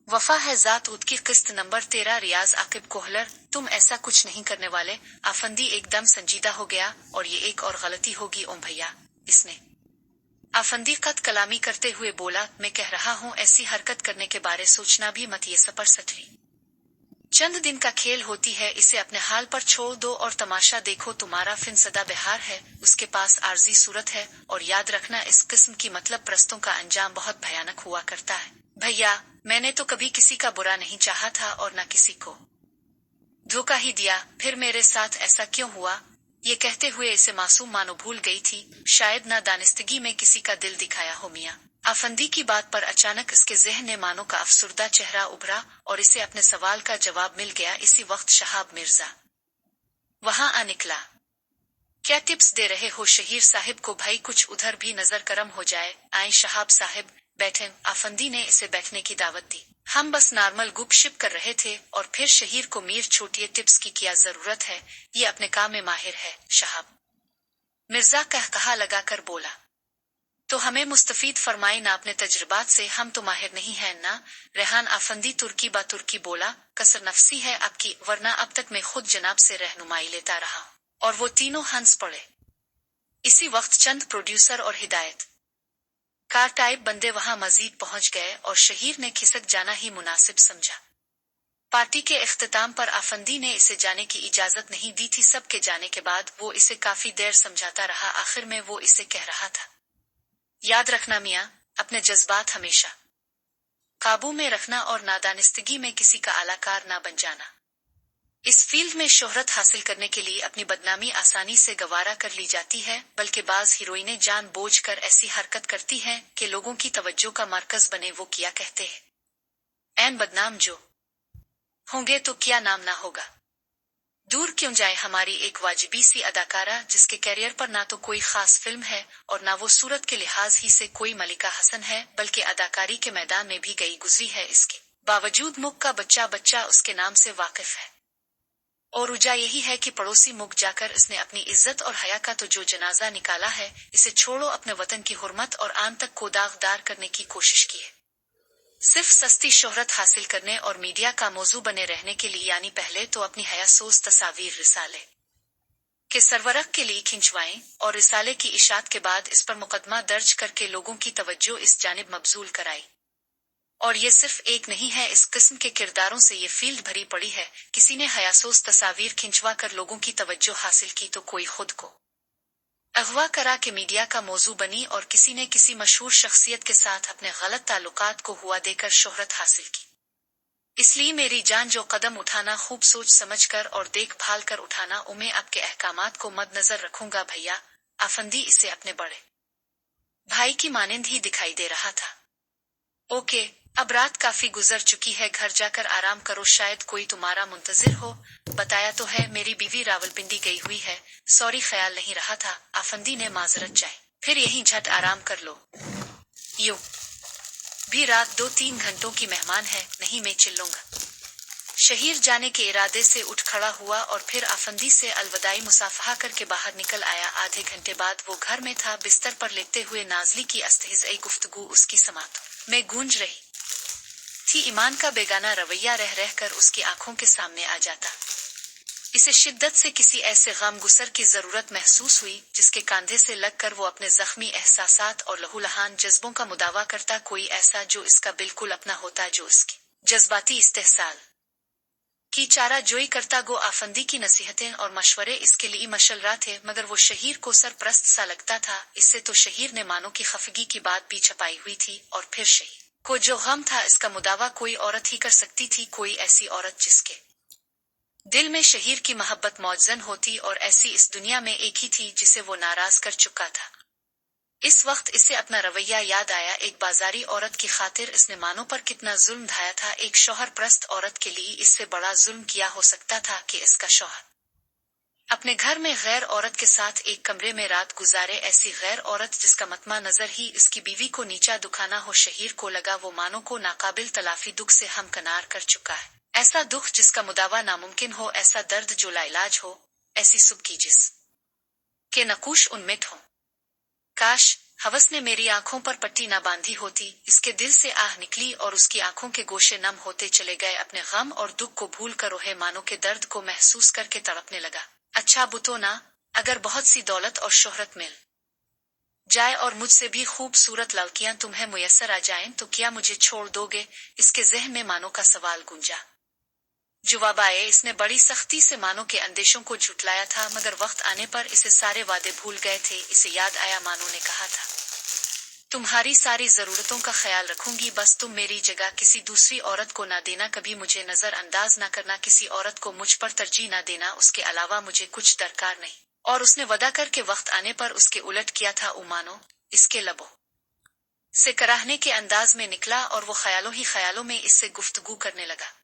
वफा है जात उद की किस्त नंबर 13 रियाज आकिब कोहलर, तुम ऐसा कुछ नहीं करने वाले। आफंदी एकदम संजीदा हो गया, और ये एक और गलती होगी ओम भैया, इसने। आफंदी कत कलामी करते हुए बोला, मैं कह रहा हूँ ऐसी हरकत करने के बारे सोचना भी मत, ये सपर सटरी चंद दिन का खेल होती है, इसे अपने हाल पर छोड़ दो और तमाशा देखो। तुम्हारा फिन सदा बिहार है, उसके पास आर्जी सूरत है, और याद रखना इस किस्म की मतलब प्रस्तों का अंजाम बहुत भयानक हुआ करता है। भैया, मैंने तो कभी किसी का बुरा नहीं चाहा था और न किसी को धोखा ही दिया, फिर मेरे साथ ऐसा क्यों हुआ? ये कहते हुए इसे मासूम मानो भूल गई थी, शायद न दानिस्तगी में किसी का दिल दिखाया हो मियां। आफंदी की बात पर अचानक इसके ज़हन में मानो का अफसुर्दा चेहरा उभरा और इसे अपने सवाल का जवाब मिल गया। इसी वक्त शहाब मिर्जा वहां आ निकला। क्या टिप्स दे रहे हो शहीर साहिब को? भाई कुछ उधर भी नजर करम हो जाए। आए शहाब साहिब, बैठे। आफंदी ने इसे बैठने की दावत दी। हम बस नॉर्मल गुपशिप कर रहे थे। और फिर शहीर को मीर छोटिए टिप्स की क्या जरूरत है, ये अपने काम में माहिर है। शहाब मिर्जा कहा लगाकर बोला, तो हमें मुस्तफीद फरमाए ना अपने तजुर्बात से, हम तो माहिर नहीं हैं ना। रेहान आफंदी तुर्की बा तुर्की बोला, कसर नफसी है आपकी, वरना अब तक मैं खुद जनाब से रहनुमाई लेता रहा। और वो तीनों हंस पड़े। इसी वक्त चंद प्रोड्यूसर और हिदायत कार टाइप बंदे वहां मजीद पहुंच गए और शहीर ने खिसक जाना ही मुनासिब समझा। पार्टी के इख्तिताम पर आफंदी ने इसे जाने की इजाजत नहीं दी थी। सबके जाने के बाद वो इसे काफी देर समझाता रहा। आखिर में वो इसे कह रहा था, याद रखना मियां, अपने जज्बात हमेशा काबू में रखना और नादानिस्तगी में किसी का आलाकार ना बन जाना। इस फील्ड में शोहरत हासिल करने के लिए अपनी बदनामी आसानी से गवारा कर ली जाती है, बल्कि बाज हीरोइनें जानबूझकर ऐसी हरकत करती हैं कि लोगों की तवज्जो का मरकज बने। वो क्या कहते हैं, ऐन बदनाम जो होंगे तो क्या नाम ना होगा। दूर क्यों जाए हमारी एक वाजिबी सी अदाकारा, जिसके कैरियर पर ना तो कोई खास फिल्म है और ना वो सूरत के लिहाज ही से कोई मलिका हसन है, बल्कि अदाकारी के मैदान में भी गई गुजरी है। इसके बावजूद मुख का बच्चा बच्चा उसके नाम से वाकिफ है। और वजह यही है कि पड़ोसी मुख जाकर इसने अपनी इज्जत और हया का तो जो जनाजा निकाला है, इसे छोड़ो अपने वतन की हुर्मत और आन तक को दागदार करने की कोशिश की है। सिर्फ सस्ती शोहरत हासिल करने और मीडिया का मौजू बने रहने के लिए, यानी पहले तो अपनी हयासोस तस्वीर रिसाले के सरवरक के लिए खिंचवाएं और रिसाले की इशात के बाद इस पर मुकदमा दर्ज करके लोगों की तवज्जो इस जानिब मबजूल कराई। और ये सिर्फ एक नहीं है, इस किस्म के किरदारों से ये फील्ड भरी पड़ी है। किसी ने हयासोस तस्वीर खिंचवा कर लोगों की तवज्जो हासिल की तो कोई खुद को अगवा करा के मीडिया का मौजू बनी, और किसी ने किसी मशहूर शख्सियत के साथ अपने गलत ताल्लुकात को हुआ देकर शोहरत हासिल की। इसलिए मेरी जान, जो कदम उठाना खूब सोच समझ कर और देखभाल कर उठाना। मैं आपके अहकामात को मद्नजर रखूंगा भैया। आफंदी इसे अपने बड़े भाई की मानिंद ही दिखाई दे रहा था। ओके, अब रात काफी गुजर चुकी है, घर जाकर आराम करो, शायद कोई तुम्हारा मुंतजिर हो। बताया तो है मेरी बीवी रावलपिंडी गई हुई है, सॉरी ख्याल नहीं रहा था। आफंदी ने माजरत चाहे, फिर यहीं झट आराम कर लो, यूं भी रात 2-3 घंटों की मेहमान है, नहीं मैं चिल्लूंगा। शहीर जाने के इरादे से उठ खड़ा हुआ और फिर आफंदी से अलविदाई मुसाफहा करके बाहर निकल आया। आधे घंटे बाद वो घर में था। बिस्तर पर लेटते हुए नाजली की अस्तहिज़ई गुफ्तगू उसकी समात में गूंज रही थी। ईमान का बेगाना रवैया रह रह कर उसकी आंखों के सामने आ जाता। इसे शिद्दत से किसी ऐसे गम गुसर की जरूरत महसूस हुई जिसके कांधे से लगकर वो अपने जख्मी एहसासात और लहूलहान जज्बों का मुदावा करता। कोई ऐसा जो इसका बिल्कुल अपना होता, जो इसकी जज्बाती इस्तेहसाल की चारा जोई करता। गो आफंदी की नसीहतें और मशवरे इसके लिए मशलरा थे, मगर वो शहीर को सरप्रस्त सा लगता था। इससे तो शहीर ने मानो की खफगी की बात भी छपाई हुई थी। और फिर शहीर को जो गम था, इसका मुदावा कोई औरत ही कर सकती थी। कोई ऐसी औरत जिसके दिल में शहीर की मोहब्बत मौजन होती, और ऐसी इस दुनिया में एक ही थी जिसे वो नाराज कर चुका था। इस वक्त इसे अपना रवैया याद आया। एक बाजारी औरत की खातिर इसने मानो पर कितना जुल्म ढाया था। एक शौहर प्रस्त औरत के लिए इससे बड़ा जुल्म किया हो सकता था कि इसका शौहर अपने घर में गैर औरत के साथ एक कमरे में रात गुजारे। ऐसी गैर औरत जिसका मतमा नजर ही इसकी बीवी को नीचा दुखाना हो। शहीर को लगा वो मानो को नाकाबिल तलाफी दुख से हमकनार कर चुका है। ऐसा दुख जिसका मुदावा नामुमकिन हो, ऐसा दर्द जो लाइलाज हो, ऐसी सुबह की जिस के नकूश उन्मिट हो। काश हवस ने मेरी आंखों पर पट्टी न बांधी होती, इसके दिल से आह निकली और उसकी आंखों के गोशे नम होते चले गए। अपने गम और दुख को भूल कर रोहे मानो के दर्द को महसूस करके तड़पने लगा। अच्छा बुतो ना, अगर बहुत सी दौलत और शोहरत मिल जाए और मुझसे भी खूबसूरत लड़कियां तुम्हें मुयस्सर आ जाएं तो क्या मुझे छोड़ दोगे? इसके जहन में मानो का सवाल गूंजा। जवाब आए, इसने बड़ी सख्ती से मानो के अंदेशों को झुटलाया था, मगर वक्त आने पर इसे सारे वादे भूल गए थे। इसे याद आया मानो ने कहा था, तुम्हारी सारी जरूरतों का ख्याल रखूंगी, बस तुम मेरी जगह किसी दूसरी औरत को ना देना, कभी मुझे नजरअंदाज ना करना, किसी औरत को मुझ पर तरजीह ना देना, उसके अलावा मुझे कुछ दरकार नहीं। और उसने वदा करके वक्त आने पर उसके उलट किया था। उमानो इसके लबों से कराहने के अंदाज में निकला और वो ख्यालों ही ख्यालों में इससे गुफ्तगू करने लगा।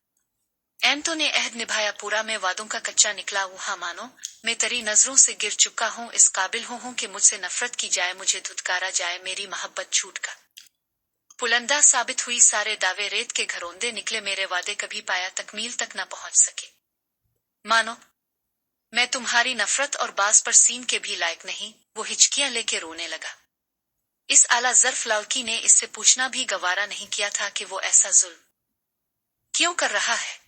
एंटो ने अहद निभाया पूरा, मैं वादों का कच्चा निकला हूँ। हाँ मानो, मैं तेरी नजरों से गिर चुका हूँ, इस काबिल हूँ कि मुझसे नफरत की जाए, मुझे धुतकारा जाए, मेरी मोहब्बत छूट का पुलंदा साबित हुई, सारे दावे रेत के घरौंदे निकले, मेरे वादे कभी पाया तकमील तक न पहुंच सके। मानो मैं तुम्हारी नफरत और बाज पर सीन के भी लायक नहीं। वो हिचकियां लेके रोने लगा। इस आला ज़र्फ लड़की ने इससे पूछना भी गवारा नहीं किया था कि वो ऐसा जुल्म क्यों कर रहा है,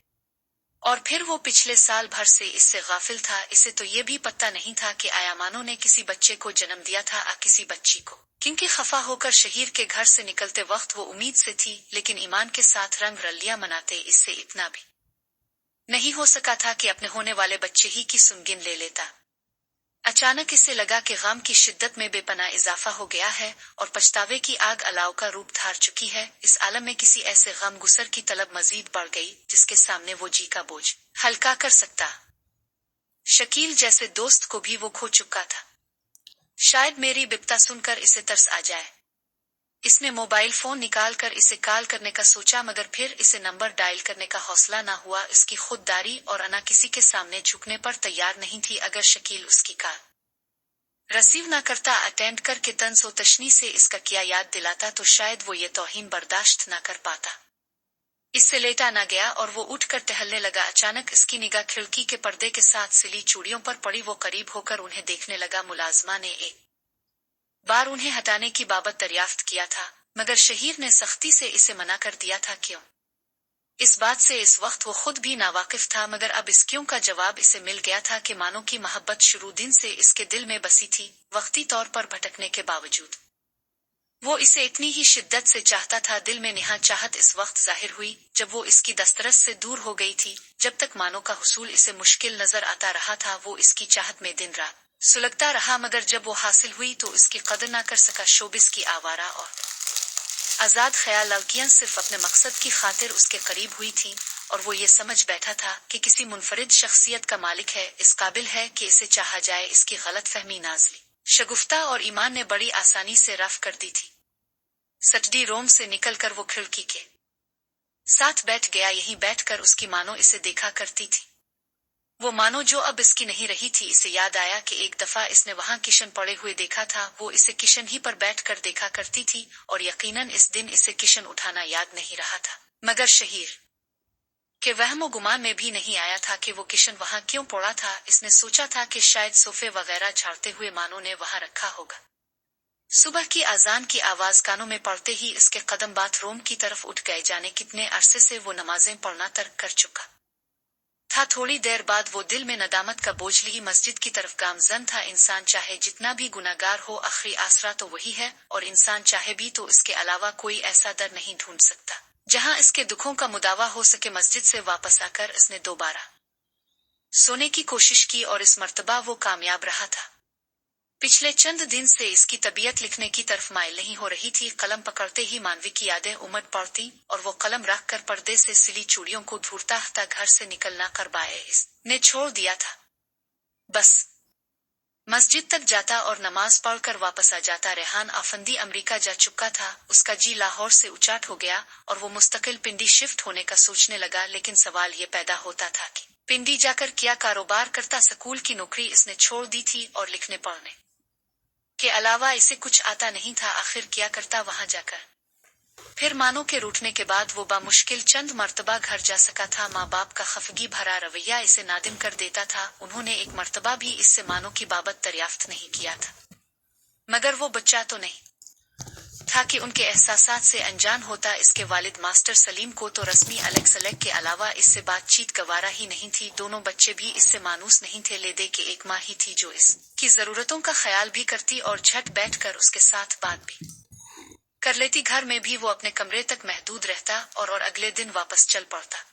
और फिर वो पिछले साल भर से इससे गाफिल था। इसे तो ये भी पता नहीं था कि आया मानो ने किसी बच्चे को जन्म दिया था, किसी बच्ची को, क्योंकि खफा होकर शहीर के घर से निकलते वक्त वो उम्मीद से थी, लेकिन ईमान के साथ रंग रलियां मनाते इससे इतना भी नहीं हो सका था कि अपने होने वाले बच्चे ही की सुमगिन ले लेता। अचानक इसे लगा कि गम की शिद्दत में बेपनाह इजाफा हो गया है और पछतावे की आग अलाव का रूप धार चुकी है। इस आलम में किसी ऐसे गम गुसर की तलब मजीद बढ़ गई जिसके सामने वो जी का बोझ हल्का कर सकता। शकील जैसे दोस्त को भी वो खो चुका था। शायद मेरी बिपता सुनकर इसे तरस आ जाए। इसने मोबाइल फोन निकाल कर इसे कॉल करने का सोचा, मगर फिर इसे नंबर डायल करने का हौसला ना हुआ। इसकी खुददारी और अना किसी के सामने झुकने पर तैयार नहीं थी। अगर शकील उसकी कॉल रिसीव ना करता, अटेंड करके तंज व तशनी से इसका क्या याद दिलाता, तो शायद वो ये तौहीन बर्दाश्त ना कर पाता। इससे लेटा ना गया और वो उठकर टहलने लगा। अचानक इसकी निगाह खिड़की के पर्दे के साथ सिली चूड़ियों पर पड़ी। वो करीब होकर उन्हें देखने लगा। मुलाजमा ने एक बार उन्हें हटाने की बाबत दरियाफ्त किया था, मगर शहीर ने सख्ती से इसे मना कर दिया था। क्यों? इस बात से इस वक्त वो खुद भी नावाकिफ था, मगर अब इस क्यों का जवाब इसे मिल गया था कि मानो की मोहब्बत शुरू दिन से इसके दिल में बसी थी। वक्ती तौर पर भटकने के बावजूद वो इसे इतनी ही शिद्दत से चाहता था। दिल में निहा चाहत इस वक्त जाहिर हुई जब वो इसकी दस्तरस से दूर हो गई थी। जब तक मानो का हुसूल इसे मुश्किल नजर आता रहा था, वो इसकी चाहत में दिन रात सुलगता रहा, मगर जब वो हासिल हुई तो इसकी कदर ना कर सका। शोबिस की आवारा और आजाद ख्याल लड़कियां सिर्फ अपने मकसद की खातिर उसके करीब हुई थीं, और वो ये समझ बैठा था कि किसी मुनफरिद शख्सियत का मालिक है, इस काबिल है कि इसे चाहा जाए। इसकी गलत फहमी नाजली शगुफ्ता और ईमान ने बड़ी आसानी से रफ कर दी थी। सटडी रोम से निकलकर वो खिड़की के साथ बैठ गया। यहीं बैठकर उसकी मानो इसे देखा करती थी। वो मानो जो अब इसकी नहीं रही थी। इसे याद आया कि एक दफा इसने वहां किशन पड़े हुए देखा था। वो इसे किशन ही पर बैठकर देखा करती थी, और यकीनन इस दिन इसे किशन उठाना याद नहीं रहा था। मगर शहीर के वहमो गुमान में भी नहीं आया था कि वो किशन वहां क्यों पड़ा था। इसने सोचा था कि शायद सोफे वगैरह झाड़ते हुए मानो ने वहां रखा होगा। सुबह की अजान की आवाज कानों में पड़ते ही इसके कदम बाथरूम की तरफ उठ गए। जाने कितने अरसे से वो नमाजें पढ़ना तर्क कर चुका था। थोड़ी देर बाद वो दिल में नदामत का बोझ ली मस्जिद की तरफ गामजन था। इंसान चाहे जितना भी गुनाहगार हो, आखिरी आसरा तो वही है, और इंसान चाहे भी तो इसके अलावा कोई ऐसा दर नहीं ढूंढ सकता जहां इसके दुखों का मुदावा हो सके। मस्जिद से वापस आकर इसने दोबारा सोने की कोशिश की, और इस मर्तबा वो कामयाब रहा था। पिछले चंद दिन से इसकी तबीयत लिखने की तरफ माइल नहीं हो रही थी। कलम पकड़ते ही मानवी की यादें उमड़ पड़ती, और वो कलम रख कर पर्दे से सिली चूड़ियों को ढूंढता था। घर से निकलना करबाए इसने छोड़ दिया था। बस मस्जिद तक जाता और नमाज पढ़कर वापस आ जाता। रेहान आफंदी अमेरिका जा चुका था। उसका जी लाहौर से उचाट हो गया और वो मुस्तकिल पिंडी शिफ्ट होने का सोचने लगा। लेकिन सवाल ये पैदा होता था कि पिंडी जाकर क्या कारोबार करता। स्कूल की नौकरी इसने छोड़ दी थी और लिखने पढ़ने के अलावा इसे कुछ आता नहीं था। आखिर क्या करता वहां जाकर। फिर मानो के रूठने के बाद वो बामुश्किल चंद मर्तबा घर जा सका था। माँ बाप का खफगी भरा रवैया इसे नादिम कर देता था। उन्होंने एक मर्तबा भी इससे मानो की बाबत दरियाफ्त नहीं किया था, मगर वो बच्चा तो नहीं था कि उनके एहसासात से अनजान होता इसके वालिद मास्टर सलीम को तो रस्मी अलग के अलावा इससे बातचीत गवारा ही नहीं थी। दोनों बच्चे भी इससे मानूस नहीं थे। ले दे के एक माँ ही थी जो इसकी जरूरतों का ख्याल भी करती और झट बैठकर उसके साथ बात भी कर लेती। घर में भी वो अपने कमरे तक महदूद रहता और अगले दिन वापस चल पड़ता।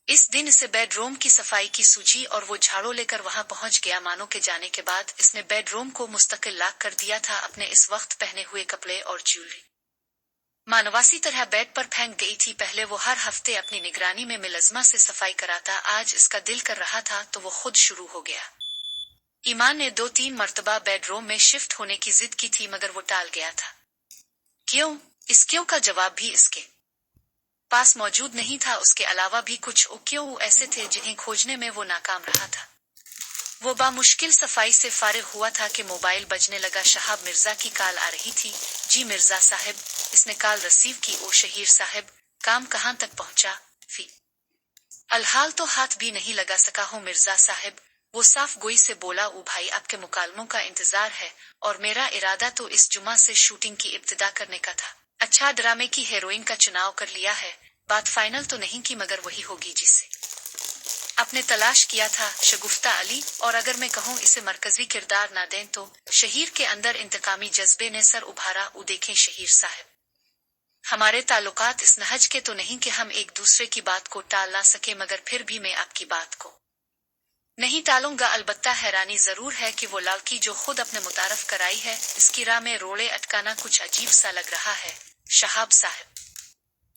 इस दिन इसे बेडरूम की सफाई की सूझी और वो झाड़ू लेकर वहां पहुंच गया। मानो के जाने के बाद इसने बेडरूम को मुस्तकिल लॉक कर दिया था। अपने इस वक्त पहने हुए कपड़े और ज्वेलरी मानवासी तरह बेड पर फेंक गई थी। पहले वो हर हफ्ते अपनी निगरानी में मुलज़मा से सफाई कराता, आज इसका दिल कर रहा था तो वो खुद शुरू हो गया। ईमान ने 2-3 मर्तबा बेडरूम में शिफ्ट होने की जिद की थी मगर वो टाल गया था। क्यों? इस क्यों का जवाब भी इसके पास मौजूद नहीं था। उसके अलावा भी कुछ क्यों ऐसे थे जिन्हें खोजने में वो नाकाम रहा था। वो बामुश्किल सफाई से फारिग हुआ था कि मोबाइल बजने लगा। शहाब मिर्जा की कॉल आ रही थी। जी मिर्जा साहब। इसने कॉल रिसीव की। ओ शहीर साहब, काम कहाँ तक पहुंचा? फी अलहाल तो हाथ भी नहीं लगा सका हूँ मिर्जा साहब। वो साफ गोई से बोला। ओ भाई, आपके मुकालमों का इंतजार है और मेरा इरादा तो इस जुमा से शूटिंग की इब्तिदा करने का था। अच्छा, ड्रामे की हीरोइन का चुनाव कर लिया है। बात फाइनल तो नहीं की मगर वही होगी जिसे आपने तलाश किया था, शगुफ्ता अली। और अगर मैं कहूँ इसे मरकजी किरदार ना दें तो? शहीर के अंदर इंतकामी जज्बे ने सर उभारा। ओ देखें शहीर साहब, हमारे ताल्लुकात इस नहज के तो नहीं कि हम एक दूसरे की बात को टाल ना सके, मगर फिर भी मैं आपकी बात को नहीं टालूंगा। अलबत्ता हैरानी जरूर है कि वो लड़की जो खुद अपने मुतारफ कराई है, इसकी राह में रोड़े अटकाना कुछ अजीब सा लग रहा है। शहाब साहब,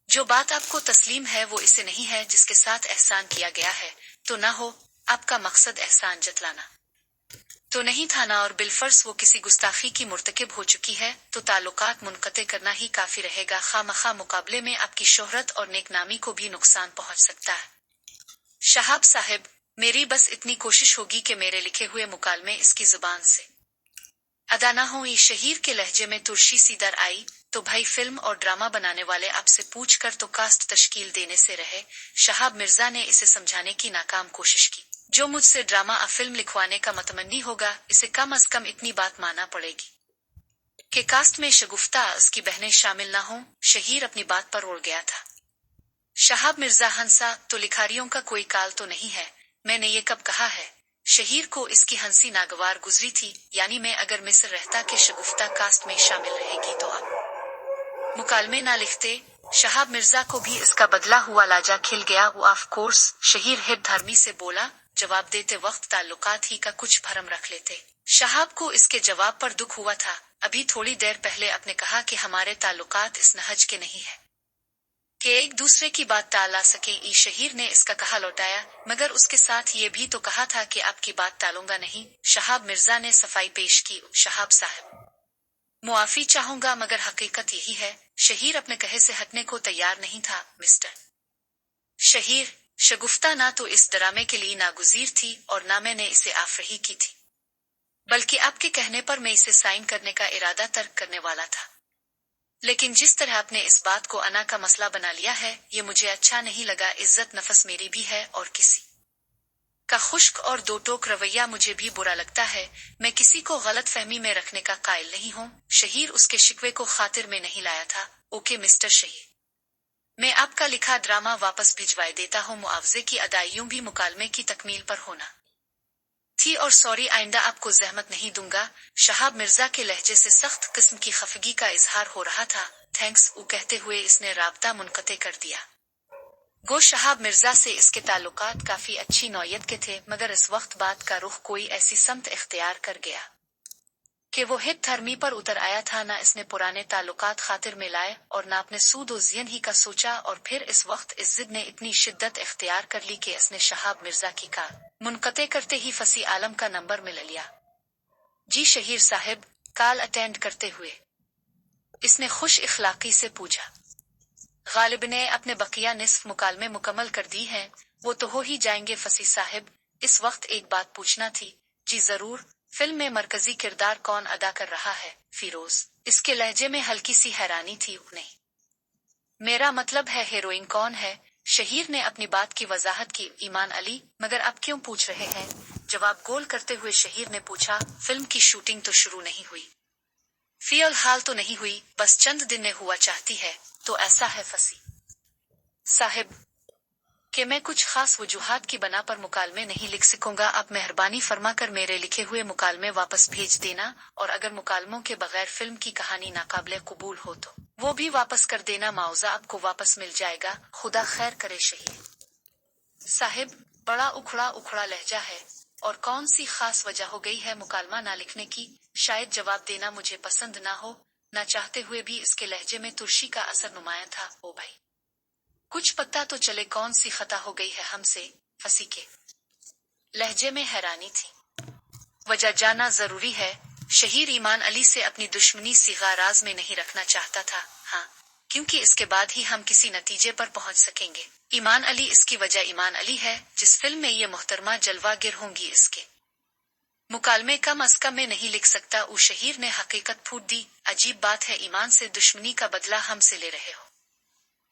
जो बात आपको तस्लीम है वो इसे नहीं है जिसके साथ एहसान किया गया है। तो ना हो आपका मकसद एहसान जतलाना तो नहीं था ना, और बिलफर्स वो किसी गुस्ताखी की मुर्तकिब हो चुकी है तो ताल्लुकात मुनक़ते करना ही काफी रहेगा। खामखा मुकाबले में आपकी शोहरत और नेकनामी को भी नुकसान पहुंच सकता है। शहाब साहब, मेरी बस इतनी कोशिश होगी कि मेरे लिखे हुए मुकालमे इसकी जुबान से अदा ना हो। शहीर के लहजे में तुर्शी सी दर आई। तो भाई, फिल्म और ड्रामा बनाने वाले आपसे पूछ कर तो कास्ट तश्कील देने से रहे। शहाब मिर्जा ने इसे समझाने की नाकाम कोशिश की। जो मुझसे ड्रामा फिल्म लिखवाने का मतमन्नी होगा, इसे कम अज कम इतनी बात मानना पड़ेगी कि कास्ट में शगुफ्ता उसकी बहनें शामिल ना हों। शहीर अपनी बात पर उड़ गया था। शहाब मिर्जा हंसा। तो लिखारियों का कोई काल तो नहीं है? मैंने ये कब कहा है? शहीर को इसकी हंसी नागवार गुजरी थी। यानी मैं अगर मिस्र रहता कि शगुफ्ता कास्ट में शामिल रहेगी तो आप मुकालमे ना लिखते? शहाब मिर्जा को भी इसका बदला हुआ लाजा खिल गया। वो ऑफ कोर्स, शहीर हिट धर्मी से बोला। जवाब देते वक्त ताल्लुकात ही का कुछ भरम रख लेते। शहाब को इसके जवाब पर दुख हुआ था। अभी थोड़ी देर पहले आपने कहा कि हमारे ताल्लुकात इस नहज के नहीं है कि एक दूसरे की बात टाला सके। शहीर ने इसका कहा लौटाया, मगर उसके साथ ये भी तो कहा था कि आपकी बात टालूंगा नहीं। शहाब मिर्जा ने सफाई पेश की। शहाब साहब, मुआफी चाहूंगा मगर हकीकत यही है। शहीर अपने कहे से हटने को तैयार नहीं था। मिस्टर शहीर, शगुफ्ता ना तो इस ड्रामे के लिए नागुजीर थी और ना मैंने इसे आफरही की थी, बल्कि आपके कहने पर मैं इसे साइन करने का इरादा तर्क करने वाला था। लेकिन जिस तरह आपने इस बात को अना का मसला बना लिया है, ये मुझे अच्छा नहीं लगा। इज्जत नफस मेरी भी है और किसी का खुश्क और दो टोक रवैया मुझे भी बुरा लगता है। मैं किसी को गलत फहमी में रखने का कायल नहीं हूँ। शहीर उसके शिकवे को खातिर में नहीं लाया था। ओके मिस्टर शहीर, मैं आपका लिखा ड्रामा वापस भिजवाए देता हूँ। मुआवजे की अदाइयों भी मुकालमे की तकमील पर होना थी और सॉरी, आइंदा आपको जहमत नहीं दूंगा। शहाब मिर्जा के लहजे से सख्त किस्म की खफगी का इजहार हो रहा था। थैंक्स वो कहते हुए इसने राब्ता मुनक़ते कर दिया। गो शहाब मिर्जा से इसके ताल्लुकात काफी अच्छी नौयत के थे, मगर इस वक्त बात का रुख कोई ऐसी समत इख्तियार कर गया कि वो हित धर्मी पर उतर आया था। ना इसने पुराने ताल्लुकात खातिर में लाए और ना अपने सूद जियन ही का सोचा, और फिर इस वक्त इस जिद ने इतनी शिद्दत इख्तियार कर ली कि इसने शहाब मिर्जा की कार मुनक़ते करते ही फसी आलम का नंबर मिल लिया। जी शहीर साहब, कॉल अटेंड करते हुए इसने खुश इखलाकी से पूछा। गालिब ने अपने बकिया निस्फ मुकालमे मुकम्मल कर दी हैं। वो तो हो ही जाएंगे फसी साहब, इस वक्त एक बात पूछना थी। जी जरूर, फिल्म में मरकजी किरदार कौन अदा कर रहा है? फिरोज, इसके लहजे में हल्की सी हैरानी थी। नहीं, मेरा मतलब है हीरोइन कौन है? शहीर ने अपनी बात की वजाहत की। ईमान अली। मगर आप क्यों पूछ रहे हैं? जवाब गोल करते हुए शहीर ने पूछा। फिल्म की शूटिंग तो शुरू नहीं हुई फी हाल तो नहीं हुई, बस चंद दिन में हुआ चाहती है। तो ऐसा है फसी साहिब कि मैं कुछ खास वजूहात की बना पर मुकालमे नहीं लिख सकूंगा। अब मेहरबानी फरमा कर मेरे लिखे हुए मुकालमे वापस भेज देना, और अगर मुकालमों के बगैर फिल्म की कहानी नाकाबिले कबूल हो तो वो भी वापस कर देना। मुआवजा आपको वापस मिल जाएगा। खुदा खैर करे शहीद साहिब। बड़ा उखड़ा उखड़ा लहजा है, और कौन सी खास वजह हो गई है मुकालमा ना लिखने की? शायद जवाब देना मुझे पसंद ना हो, ना चाहते हुए भी इसके लहजे में तुर्शी का असर नुमाया था। ओ भाई, कुछ पता तो चले कौन सी खता हो गई है हमसे? फसी के लहजे में हैरानी थी। वजह जानना जरूरी है। शहीर ईमान अली से अपनी दुश्मनी सिगा राज में नहीं रखना चाहता था। हाँ, क्योंकि इसके बाद ही हम किसी नतीजे पर पहुंच सकेंगे। ईमान अली, इसकी वजह ईमान अली है। जिस फिल्म में ये मोहतरमा जलवागिर होंगी, इसके मुकालमे कम अज कम में नहीं लिख सकता। उ शहीर ने हकीकत फूट दी। अजीब बात है, ईमान से दुश्मनी का बदला हमसे ले रहे हो।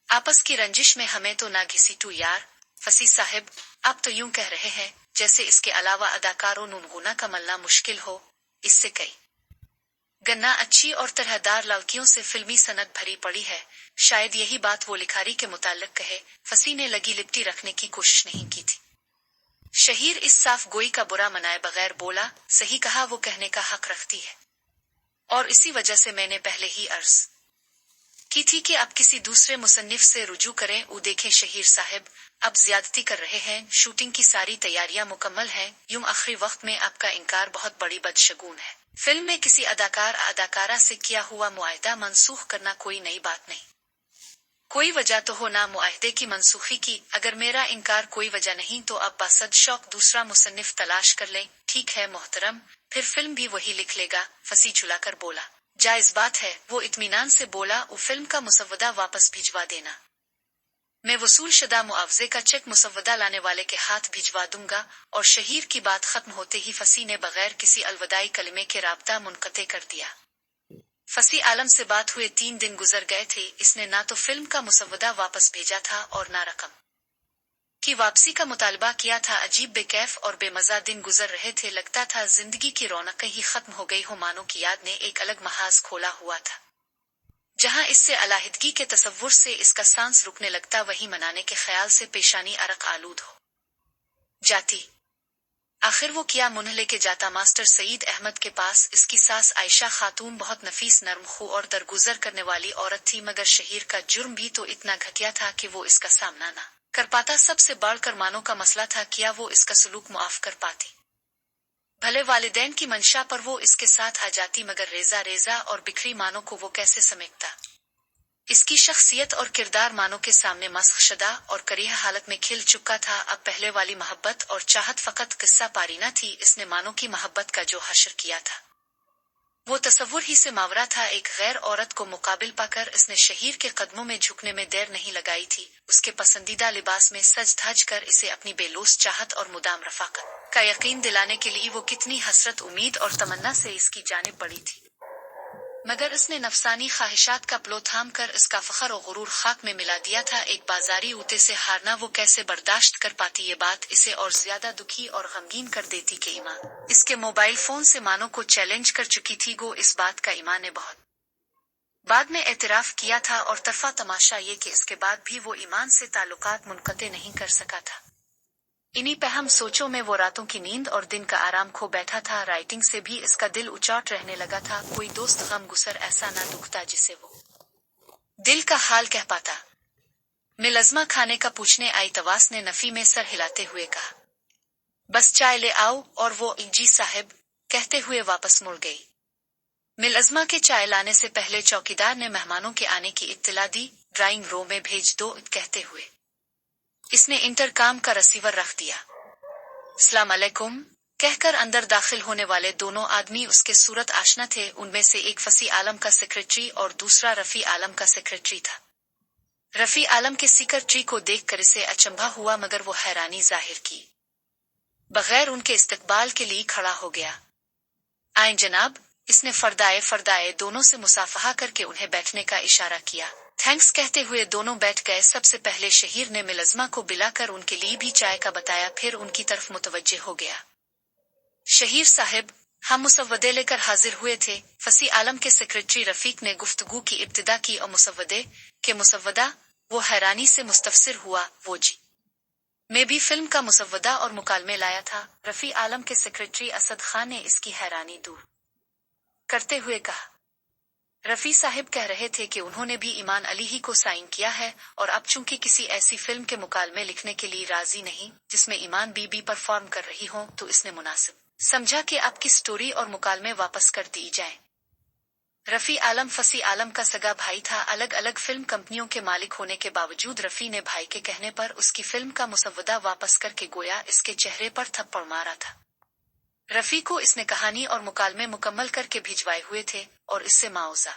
आपस की रंजिश में हमें तो ना घसीटू यार। फसी साहिब, अब तो यूं कह रहे हैं जैसे इसके अलावा अदाकारों नुनगुना का मलना मुश्किल हो। इससे कई गन्ना अच्छी और तरहदार लड़कियों से फिल्मी सनद भरी पड़ी है। शायद यही बात वो लिखारी के मुताल्लिक कहे। फसी ने लगी लिपटी रखने की कोशिश नहीं की थी। शहीर इस साफ गोई का बुरा मनाए बगैर बोला, सही कहा, वो कहने का हक रखती है, और इसी वजह से मैंने पहले ही अर्ज की थी कि आप किसी दूसरे मुसन्निफ से रुजू करें। उ देखें शहीर साहब, अब ज्यादती कर रहे हैं। शूटिंग की सारी तैयारियां मुकम्मल हैं। यूं आखिरी वक्त में आपका इनकार बहुत बड़ी बदशगुन है। फिल्म में किसी अदाकारा से किया हुआ मुआहदा मनसूख करना कोई नई बात नहीं। कोई वजह तो हो ना मुआहदे की मनसूखी की। अगर मेरा इनकार कोई वजह नहीं तो अब बासद शौक दूसरा मुसन्निफ तलाश कर लें। ठीक है मोहतरम, फिर फिल्म भी वही लिख लेगा। फसी झुलाकर बोला, जायज बात है। वो इत्मीनान से बोला, वो फिल्म का मुसव्वदा वापस भिजवा देना। मैं वसूल शुदा मुआवजे का चेक मुसव्वदा लाने वाले के हाथ भिजवा दूंगा। और शहीर की बात खत्म होते ही फसी ने बगैर किसी अलविदाई कलिमे के राब्ता मुनक़ते कर दिया। फसी आलम से बात हुए 3 दिन गुजर गए थे। इसने ना तो फिल्म का मुसव्वदा वापस भेजा था और ना रकम की वापसी का मुतालबा किया था। अजीब बेकैफ और बेमजा दिन गुजर रहे थे। लगता था जिंदगी की रौनक ही खत्म हो गई हो, मानो की याद ने एक अलग महाज खोला हुआ था, जहां इससे अलाहिदगी के तसव्वुर से इसका सांस रुकने लगता, वही मनाने के ख्याल से पेशानी अरक आलूद हो जाती। आखिर वो क्या मुन्ह लेके जाता मास्टर सईद अहमद के पास। इसकी सास आयशा खातून बहुत नफीस, नरम खू और दरगुजर करने वाली औरत थी, मगर शहीर का जुर्म भी तो इतना घटिया था कि वो इसका सामना ना कर पाता। सबसे बढ़कर मानो का मसला था, क्या वो इसका सलूक मुआफ कर पाती? भले वालिदैन की मंशा पर वो इसके साथ आ जाती, मगर रेजा और बिखरी मानो को वो कैसे समेटता? इसकी शख्सियत और किरदार मानो के सामने मस्खशदा और करीह हालत में खिल चुका था। अब पहले वाली मोहब्बत और चाहत फकत किस्सा पारी न थी। इसने मानो की मोहब्बत का जो हशर किया था, वो तसव्वुर ही से मावरा था। एक गैर औरत को मुकाबिल पाकर इसने शहीर के कदमों में झुकने में देर नहीं लगाई थी। उसके पसंदीदा लिबास में सज धज कर इसे अपनी बेलूस चाहत और मुदाम रफाकत का यकीन दिलाने के लिए वो कितनी हसरत, उम्मीद और तमन्ना से इसकी जानिब बढ़ी थी, मगर इसने नफसानी ख्वाहिशात का प्लो थाम कर इसका फखर और गुरूर खाक में मिला दिया था। एक बाजारी ऊते से हारना वो कैसे बर्दाश्त कर पाती? ये बात इसे और ज्यादा दुखी और गमगीन कर देती कि ईमान इसके मोबाइल फोन से मानो को चैलेंज कर चुकी थी। गो इस बात का ईमान ने बहुत बाद में एतराफ किया था, और तरफा तमाशा ये कि इसके बाद भी वो ईमान से ताल्लुकात मुनक़ते नहीं कर सका था। इन्हीं पहम सोचों में वो रातों की नींद और दिन का आराम खो बैठा था। राइटिंग से भी इसका दिल उचाट रहने लगा था। कोई दोस्त गम गुसर ऐसा ना दुखता जिसे वो दिल का हाल कह पाता। मिलज़मा खाने का पूछने आई। तवास ने नफी में सर हिलाते हुए कहा, बस चाय ले आओ। और वो जी साहब कहते हुए वापस मुड़ गई। मिलज़मा के चाय लाने से पहले चौकीदार ने मेहमानों के आने की इत्तला दी। ड्राइंग रूम में भेज दो कहते हुए इसने इंटरकॉम का रिसीवर रख दिया। अस्सलाम अलैकुम कहकर अंदर दाखिल होने वाले दोनों आदमी उसके सूरत आशना थे। उनमें से एक फसी आलम का सेक्रेटरी और दूसरा रफी आलम का सेक्रेटरी था। रफी आलम के सेक्रेटरी को देखकर इसे अचंभा हुआ, मगर वो हैरानी जाहिर की बगैर उनके इस्तकबाल के लिए खड़ा हो गया। आए जनाब, इसने फरदाए दोनों से मुसाफहा करके उन्हें बैठने का इशारा किया। थैंक्स कहते हुए दोनों बैठ गए। सबसे पहले शहीर ने मिलज़मा को बिलाकर उनके लिए भी चाय का बताया, फिर उनकी तरफ मुतवज्जे हो गया। शहीर साहब, हम मुसव्वदे लेकर हाजिर हुए थे। फसी आलम के सेक्रेटरी रफीक ने गुफ्तगू की इब्तिदा की और मुसव्वदे के मुसव्वदा। वो हैरानी से मुस्तफसिर हुआ। वो जी, मैं भी फिल्म का मुसव्वदा और मुकालमे लाया था। रफी आलम के सेक्रेटरी असद खान ने इसकी हैरानी दूर करते हुए कहा। रफी साहिब कह रहे थे कि उन्होंने भी ईमान अली ही को साइन किया है, और अब चूंकि किसी ऐसी फिल्म के मुकालमे लिखने के लिए राजी नहीं जिसमें ईमान बीबी परफॉर्म कर रही हो, तो इसने मुनासिब समझा कि आपकी स्टोरी और मुकालमे वापस कर दी जाएं। रफी आलम फसी आलम का सगा भाई था। अलग अलग फिल्म कंपनियों के मालिक होने के बावजूद रफी ने भाई के कहने पर उसकी फिल्म का मुसव्वदा वापस करके गोया इसके चेहरे पर थप्पड़ मारा था। रफी को इसने कहानी और मुकालमे मुकम्मल करके भिजवाए हुए थे और इससे मुआवजा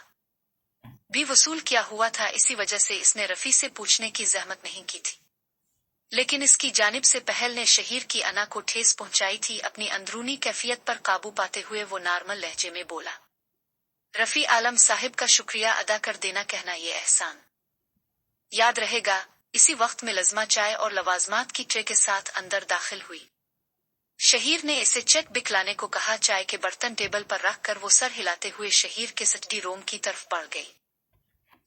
भी वसूल किया हुआ था। इसी वजह से इसने रफी से पूछने की जहमत नहीं की थी, लेकिन इसकी जानिब से पहल ने शहीर की अना को ठेस पहुंचाई थी। अपनी अंदरूनी कैफियत पर काबू पाते हुए वो नॉर्मल लहजे में बोला, रफी आलम साहिब का शुक्रिया अदा कर देना, कहना ये एहसान याद रहेगा। इसी वक्त में लज़मा चाय और लवाजमात की ट्रे के साथ अंदर दाखिल हुई। शहीर ने इसे चेक बिकलाने को कहा। चाय के बर्तन टेबल पर रखकर वो सर हिलाते हुए शहीर के सटडी रोम की तरफ बढ़ गई।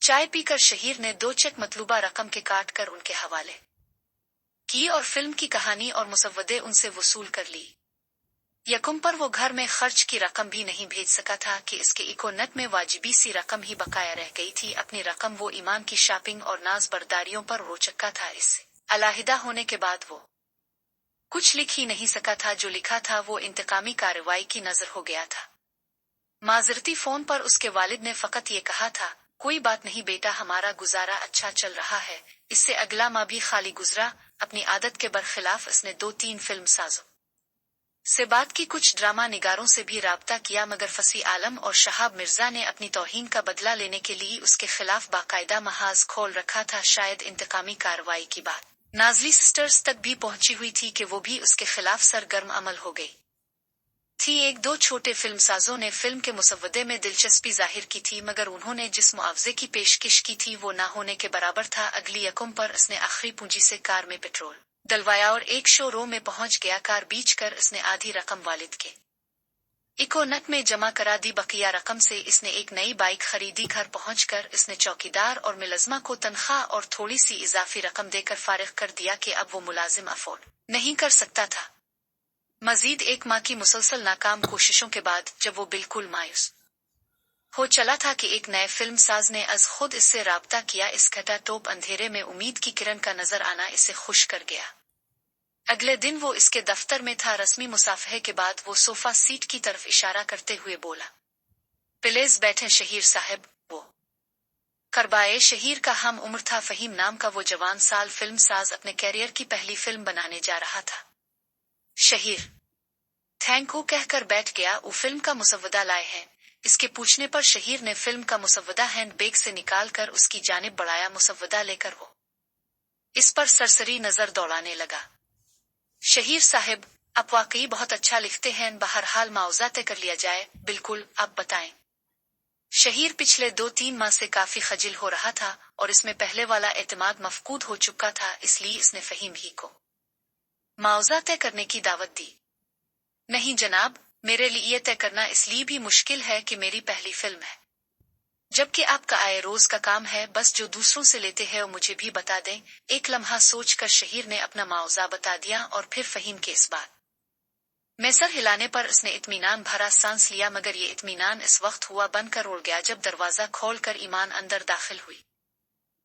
चाय पीकर शहीर ने 2 चेक मतलूबा रकम के काट कर उनके हवाले की और फिल्म की कहानी और मुसव्वदे उनसे वसूल कर ली। यकुम पर वो घर में खर्च की रकम भी नहीं भेज सका था कि इसके इकोनत में वाजिबी सी रकम ही बकाया रह गई थी। अपनी रकम वो ईमान की शॉपिंग और नाज बर्दारियों पर रोचक्का था। इससे अलहदा होने के बाद वो कुछ लिख ही नहीं सका था। जो लिखा था वो इंतकामी कार्रवाई की नजर हो गया था। माजरती फोन पर उसके वालिद ने फकत ये कहा था, कोई बात नहीं बेटा, हमारा गुजारा अच्छा चल रहा है। इससे अगला माह भी खाली गुजरा। अपनी आदत के बरखिलाफ इसने 2-3 फिल्म साजों से बात की, कुछ ड्रामा निगारों से भी राब्ता किया, मगर फसी आलम और शहाब मिर्जा ने अपनी तौहीन का बदला लेने के लिए उसके खिलाफ बाकायदा महाज खोल रखा था। शायद इंतकामी कार्रवाई की बात नाजली सिस्टर्स तक भी पहुंची हुई थी कि वो भी उसके खिलाफ सरगर्म अमल हो गई थी। 1-2 छोटे फिल्मसाजों ने फिल्म के मुसव्वदे में दिलचस्पी जाहिर की थी, मगर उन्होंने जिस मुआवजे की पेशकश की थी वो ना होने के बराबर था। अगली यकुम पर इसने आखिरी पूंजी से कार में पेट्रोल डलवाया और एक शोरूम में पहुंच गया। कार बीच कर इसने आधी रकम वालिद के इकोनत में जमा करा दी। बकिया रकम से इसने एक नई बाइक खरीदी। घर पहुंचकर इसने चौकीदार और मुलजमा को तनख्वाह और थोड़ी सी इजाफी रकम देकर फारिग कर दिया कि अब वो मुलाजिम अफोर्ड नहीं कर सकता था। मजीद 1 माह की मुसलसल नाकाम कोशिशों के बाद जब वो बिल्कुल मायूस हो चला था कि एक नए फिल्म साज ने अज खुद इससे राब्ता किया। इस घटा टोप अंधेरे में उम्मीद की किरण का नजर आना इसे खुश कर गया। अगले दिन वो इसके दफ्तर में था। रस्मी मुसाफहे के बाद वो सोफा सीट की तरफ इशारा करते हुए बोला, प्लीज बैठें शहीर साहब। वो करबाए शहीर का हम उम्र था। फहीम नाम का वो जवान साल फिल्म साज अपने कैरियर की पहली फिल्म बनाने जा रहा था। शहीर थैंक यू कहकर बैठ गया। वो फिल्म का मुसव्वदा लाए हैं? इसके पूछने पर शहीर ने फिल्म का मुसव्वदा हैंड बैग से निकालकर उसकी जानिब बढ़ाया। मुसव्वदा लेकर वो इस पर सरसरी नजर दौड़ाने लगा। शहीर साहब, आप वाकई बहुत अच्छा लिखते हैं। बहरहाल मुआवजा तय कर लिया जाए। बिल्कुल, आप बताएं। शहीर पिछले 2-3 माह से काफी खजिल हो रहा था और इसमें पहले वाला एतमाद मफकूद हो चुका था। इसलिए इसने फहीम ही को मुआवजा तय करने की दावत दी। नहीं जनाब, मेरे लिए ये तय करना इसलिए भी मुश्किल है कि मेरी पहली फिल्म है, जबकि आपका आए रोज का काम है। बस जो दूसरों से लेते हैं वो मुझे भी बता दें। एक लम्हा सोचकर शहीर ने अपना मुआवजा बता दिया और फिर फहीम के इस बात में सर हिलाने पर उसने इत्मीनान भरा सांस लिया। मगर ये इत्मीनान इस वक्त हुआ बनकर उड़ गया जब दरवाजा खोलकर ईमान अंदर दाखिल हुई।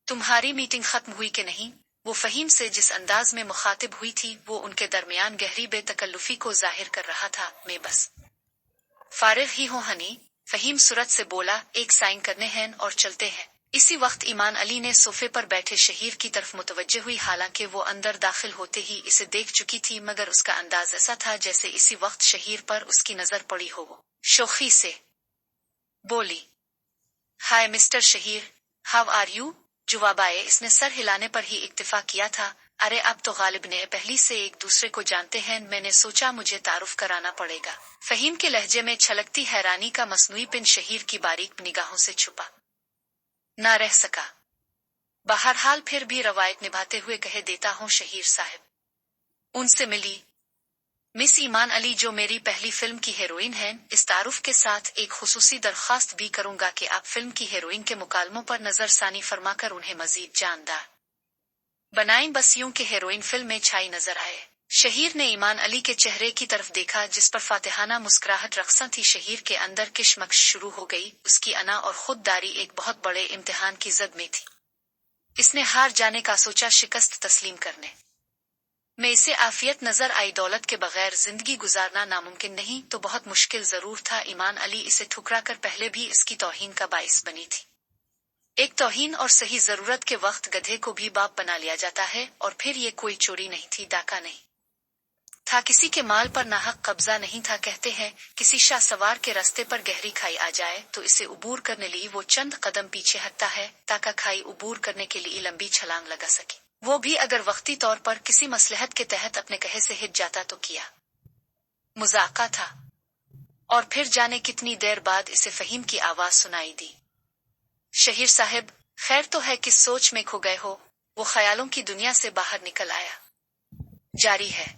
तुम्हारी मीटिंग खत्म हुई कि नहीं? वो फहीम से जिस अंदाज में मुखातिब हुई थी वो उनके दरमियान गहरी बेतकल्लुफी को जाहिर कर रहा था। मैं बस फारिग ही हूँ हनी, फहीम सूरत से बोला। एक साइन करने हैं और चलते हैं। इसी वक्त ईमान अली ने सोफे पर बैठे शहीर की तरफ मुतवज्जे हुई। हालांकि वो अंदर दाखिल होते ही इसे देख चुकी थी, मगर उसका अंदाज ऐसा था जैसे इसी वक्त शहीर पर उसकी नजर पड़ी हो। वो शोखी से बोली, hi mister Shaheer, how are you? जवाब आए। इसने सर हिलाने पर ही इक्तिफा किया था। अरे अब तो गालिब ने पहली से एक दूसरे को जानते हैं। मैंने सोचा मुझे तारुफ कराना पड़ेगा। फहीम के लहजे में छलकती हैरानी का मसनूई पिन शहीर की बारीक निगाहों से छुपा ना रह सका। बहरहाल फिर भी रवायत निभाते हुए कह देता हूँ शहीर साहब, उनसे मिली मिस ईमान अली जो मेरी पहली फिल्म की हीरोइन हैं, इस तारुफ के साथ एक खुसूसी दरख्वास्त भी करूंगा कि आप फिल्म की हीरोइन के मुकालमों पर नजरसानी फरमाकर उन्हें मजीद जानदार बनाएं, बस यूं कि हीरोइन फिल्म में छाई नजर आए। शहीर ने ईमान अली के चेहरे की तरफ देखा जिस पर फातिहाना मुस्कुराहट रक्सा थी। शहीर के अंदर किशमकश शुरू हो गई। उसकी अना और खुददारी एक बहुत बड़े इम्तिहान की जद में थी। इसने हार जाने का सोचा, शिकस्त तस्लीम करने में इसे आफियत नजर आई। दौलत के बगैर जिंदगी गुजारना नामुमकिन नहीं तो बहुत मुश्किल जरूर था। ईमान अली इसे ठुकरा कर पहले भी इसकी तौहीन का बाइस बनी थी। एक तौहीन और सही जरूरत के वक्त गधे को भी बाप बना लिया जाता है। और फिर ये कोई चोरी नहीं थी, डाका नहीं था, किसी के माल पर नाहक कब्जा नहीं था। कहते हैं किसी शाह सवार के रास्ते पर गहरी खाई आ जाए तो इसे उबूर करने लिए वो चंद कदम पीछे हटता है ताकि खाई उबूर करने के लिए लंबी छलांग लगा सके, वो भी अगर वक्ती तौर पर किसी मसलहत के तहत अपने कहे से हिट जाता तो। किया मुजाका था। और फिर जाने कितनी देर बाद इसे फहीम की आवाज सुनाई दी। शहीर साहब, खैर तो है, किस सोच में खो गए हो? वो ख्यालों की दुनिया से बाहर निकल आया। जारी है।